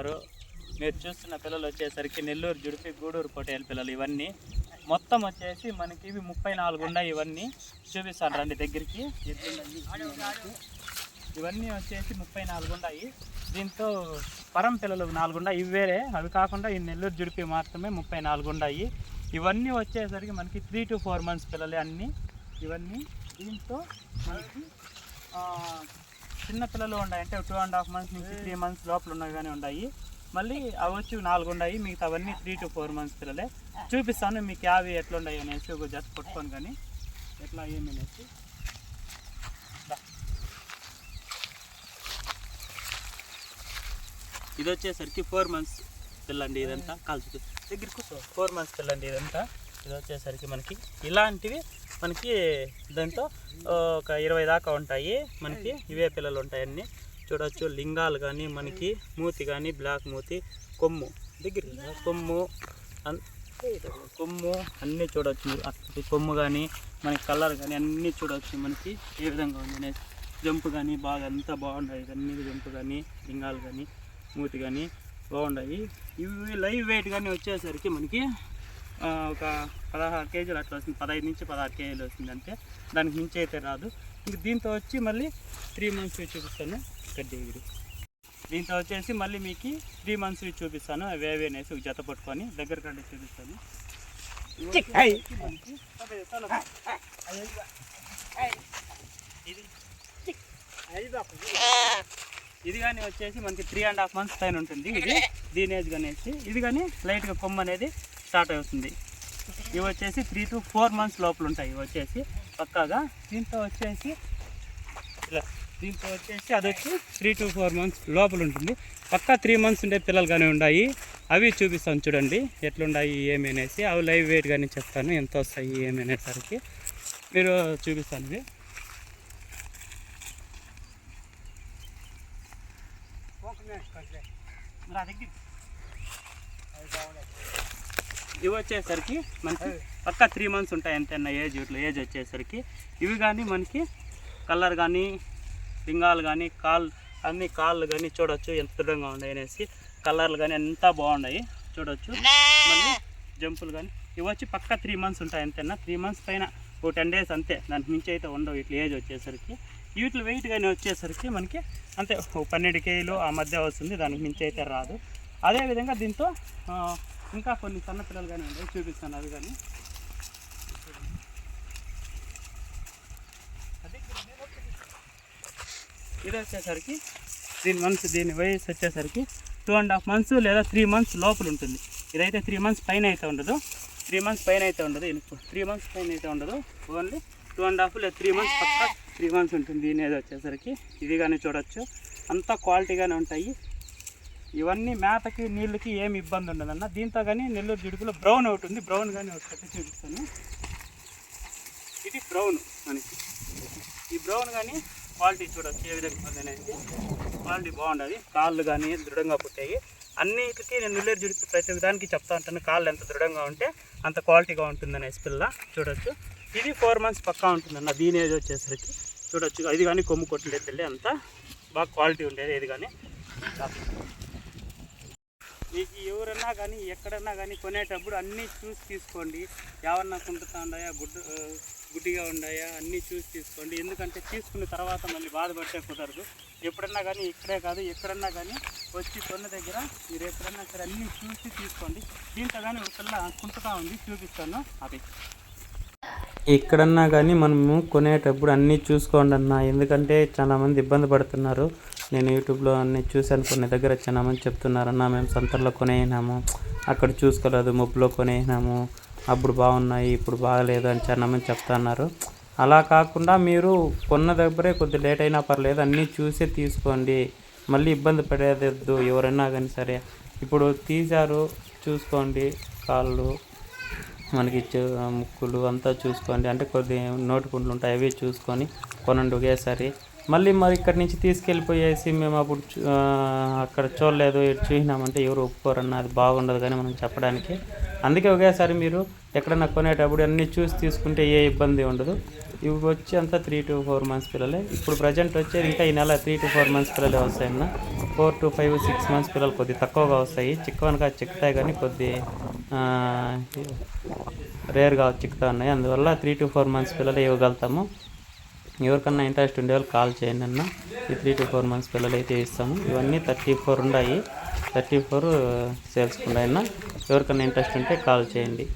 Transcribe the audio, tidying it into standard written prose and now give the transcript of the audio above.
చూస్తున్నారు. మీరు చూస్తున్న పిల్లలు వచ్చేసరికి నెల్లూరు జుడిపి గూడూరు పొటేలు పిల్లలు. ఇవన్నీ మొత్తం వచ్చేసి మనకి ఇవి 34 ఉన్నాయి. ఇవన్నీ చూపిస్తాను రండి దగ్గరికి. ఇవన్నీ వచ్చేసి 34 ఉన్నాయి. దీంతో పరం పిల్లలు 4 ఉన్నాయి. ఇవి వేరే, అవి కాకుండా ఈ నెల్లూరు జుడిపి మాత్రమే 34 ఉన్నాయి. ఇవన్నీ వచ్చేసరికి మనకి 3 to 4 months పిల్లలే అన్నీ. ఇవన్నీ దీంతో మనకి చిన్న పిల్లలు ఉన్నాయి, అంటే 2.5 months నుంచి 3 months లోపల ఉన్నాయి కానీ ఉన్నాయి. మళ్ళీ అవి వచ్చి 4 ఉన్నాయి. మిగతా అవన్నీ 3 to 4 months పిల్లలే. చూపిస్తాను మీకు అవి ఎట్లా ఉన్నాయి అనేసి ఒక జత పట్టుకొని కానీ ఎట్లా ఏమి అనేసి. ఇది వచ్చేసరికి 4 months పిల్లండి. ఇదంతా కాల్చు దగ్గర కూర్చో. 4 months పిల్లండి ఇదంతా. ఇది వచ్చేసరికి మనకి ఇలాంటివి మనకి దాంతో ఒక 20 దాకా ఉంటాయి. మనకి ఇవే పిల్లలు ఉంటాయి అన్నీ. చూడవచ్చు లింగాలు కానీ మనకి మూతి కానీ బ్లాక్ మూతి, కొమ్ము దగ్గర కొమ్ము అన్నీ చూడవచ్చు. అక్కడ కొమ్ము కానీ మనకి కలర్ కానీ అన్నీ చూడవచ్చు మనకి ఏ విధంగా ఉంది అనేసి. జంపు కానీ బాగా అంతా బాగున్నాయి. అన్నీ జంపు కానీ లింగాలు కానీ మూతి కానీ బాగున్నాయి. ఇవి లైవ్ వెయిట్ కానీ వచ్చేసరికి మనకి ఒక 16 kgs అట్లా వస్తుంది. 15 నుంచి 16 kgs వస్తుంది అంతే, దానికి మించి అయితే రాదు. ఇంక దీంతో వచ్చి మళ్ళీ 3 months చూపిస్తాను. గడ్డి దీంతో వచ్చేసి మళ్ళీ మీకు 3 months చూపిస్తాను. అవి అనేసి ఒక జత పట్టుకొని దగ్గర కంటే చూపిస్తాను. ఇది కానీ వచ్చేసి మనకి 3.5 months పైన ఉంటుంది. ఇది దీని ఏజ్ అనేసి ఇది కానీ లైట్గా కొమ్ము అనేది స్టార్ట్ అవుతుంది. ఇవి వచ్చేసి 3 to 4 months లోపల ఉంటాయి. ఇవి వచ్చేసి పక్కాగా. దీంతో వచ్చేసి అది వచ్చి 3 to 4 months లోపల ఉంటుంది. పక్కా 3 months ఉండే పిల్లలు కానీ ఉన్నాయి. అవి చూపిస్తాను చూడండి ఎట్లున్నాయి ఏమి అనేసి. అవి లైవ్ వెయిట్ కానీ చెప్తాను ఎంత వస్తాయి ఏమి అనేసరికి మీరు చూపిస్తాను. ఇవి వచ్చేసరికి మనకి పక్కా 3 months ఉంటాయి అంతేనా ఏజ్. ఏజ్ వచ్చేసరికి ఇవి కానీ మనకి కలర్ కానీ లింగాలు కానీ అన్ని కాళ్ళు కానీ చూడవచ్చు ఎంత దృఢంగా ఉన్నాయి అనేసి. కలర్లు కానీ అంతా బాగున్నాయి చూడవచ్చు. మళ్ళీ జంపులు కానీ ఇవి వచ్చి పక్కా 3 months ఉంటాయి అంతేనా. 3 months పైన ఒక 10 days అంతే, దానికి మించి అయితే ఉండవు వీటి ఏజ్ వచ్చేసరికి. వీటి వెయిట్ కానీ వచ్చేసరికి మనకి అంతే 12 kgs ఆ మధ్య వస్తుంది, దానికి మించి అయితే రాదు. అదేవిధంగా దీంతో ఇంకా కొన్ని సన్న పిల్లలు కానీ ఉంటాయి, చూపిస్తాను అవి కానీ. ఇది వచ్చేసరికి దీని వయసు వచ్చేసరికి 2.5 months లేదా 3 months లోపల ఉంటుంది. ఇదైతే 3 months పైన అయితే ఉండదు. 3 months పైన అయితే ఉండదు. 3 months పైన అయితే ఉండదు. ఓన్లీ 2.5 లేదా 3 months పక్కా 3 months ఉంటుంది. దీని ఏదో వచ్చేసరికి ఇది కానీ చూడవచ్చు అంతా క్వాలిటీగానే ఉంటాయి. ఇవన్నీ మేతకి నీళ్ళకి ఏమి ఇబ్బంది ఉండదన్న. దీంతో కానీ నెల్లూరు జుడిపిలో బ్రౌన్ ఒకటి ఉంది. బ్రౌన్ కానీ ఒకటి పెట్టి చూపిస్తాను. ఇది బ్రౌన్ మనకి. ఈ బ్రౌన్ కానీ క్వాలిటీ చూడవచ్చు ఏ విధంగా ఉంది అనేది. క్వాలిటీ బాగుంటుంది. కాళ్ళు కానీ దృఢంగా పుట్టాయి. అన్నిటికీ నేను నెల్లూరు జుడిపి ప్రతి దానికి చెప్తా ఉంటాను. కాళ్ళు ఎంత దృఢంగా ఉంటే అంత క్వాలిటీగా ఉంటుందనేసి పిల్ల చూడవచ్చు. ఇది 4 months పక్కా ఉంటుందన్న. దీని ఏజ్ వచ్చేసరికి చూడవచ్చు. ఇది కానీ కొమ్ము కొట్టలేదు తెల్లి అంతా బాగా క్వాలిటీ ఉండేది. ఇది కానీ మీకు ఎవరన్నా కానీ ఎక్కడన్నా కానీ కొనేటప్పుడు అన్నీ చూసి తీసుకోండి. ఎవరన్నా కుంటుతా ఉన్నాయా గుడ్డిగా ఉన్నాయా అన్నీ చూసి తీసుకోండి. ఎందుకంటే తీసుకున్న తర్వాత మళ్ళీ బాధపడితే కుదరదు. ఎప్పుడన్నా కానీ ఇక్కడే కాదు ఎక్కడన్నా కానీ వచ్చి కొన్న దగ్గర మీరు ఎక్కడన్నా సరే అన్నీ చూసి తీసుకోండి. దీంతో కానీ ఒక పిల్ల కుంటుతా ఉంది, చూపిస్తాను. అది ఎక్కడన్నా కానీ మనము కొనేటప్పుడు అన్నీ చూసుకోండి అన్న. ఎందుకంటే చాలామంది ఇబ్బంది పడుతున్నారు. నేను యూట్యూబ్లో అన్నీ చూశాను. కొన్ని దగ్గర చాలామంది చెప్తున్నారన్న మేము సంతల్లో కొనేసినాము, అక్కడ చూసుకోలేదు, ముప్పులో కొనేసినాము, అప్పుడు బాగున్నాయి ఇప్పుడు బాగలేదు అని చాలామంది చెప్తున్నారు. అలా కాకుండా మీరు కొన్న దగ్గరే కొద్ది లేట్ అయినా పర్లేదు, అన్నీ చూసే తీసుకోండి. మళ్ళీ ఇబ్బంది పడేదద్దు ఎవరైనా కానీ సరే. ఇప్పుడు తీశారు చూసుకోండి, కాళ్ళు మనకి ముక్కులు అంతా చూసుకోండి. అంటే కొద్ది నోటికుంట్లు ఉంటాయి, అవి చూసుకొని కొనండి ఒకేసారి. మళ్ళీ మరి ఇక్కడి నుంచి తీసుకెళ్ళిపోయేసి మేము అప్పుడు అక్కడ చూడలేదు ఇటు చూసినామంటే ఎవరు ఒప్పుకోరన్న. అది బాగుండదు కానీ మనం చెప్పడానికి. అందుకే ఒకేసారి మీరు ఎక్కడన్నా కొనేటప్పుడు అన్నీ చూసి తీసుకుంటే ఏ ఇబ్బంది ఉండదు. ఇవి వచ్చి అంతా 3 to 4 months పిల్లలే. ఇప్పుడు ప్రజెంట్ వచ్చేది ఇంకా ఈ నెల 3 to 4 months పిల్లలే వస్తాయన్న. 4 to 5, 6 months పిల్లలు కొద్ది తక్కువగా వస్తాయి. చిక్కవనగా చిక్కుతాయి కానీ కొద్ది రేర్గా చిక్కుతా ఉన్నాయి. అందువల్ల 3 to 4 months పిల్లలు ఇవ్వగలుగుతాము. ఎవరికన్నా ఇంట్రెస్ట్ ఉండే వాళ్ళు కాల్ చేయండి అన్న. ఈ 3 to 4 months పిల్లలు అయితే ఇస్తాము. ఇవన్నీ 34 ఉన్నాయి. 34 సేల్స్ ఉన్నాయన్న. ఎవరికన్నా ఇంట్రెస్ట్ ఉంటే కాల్ చేయండి.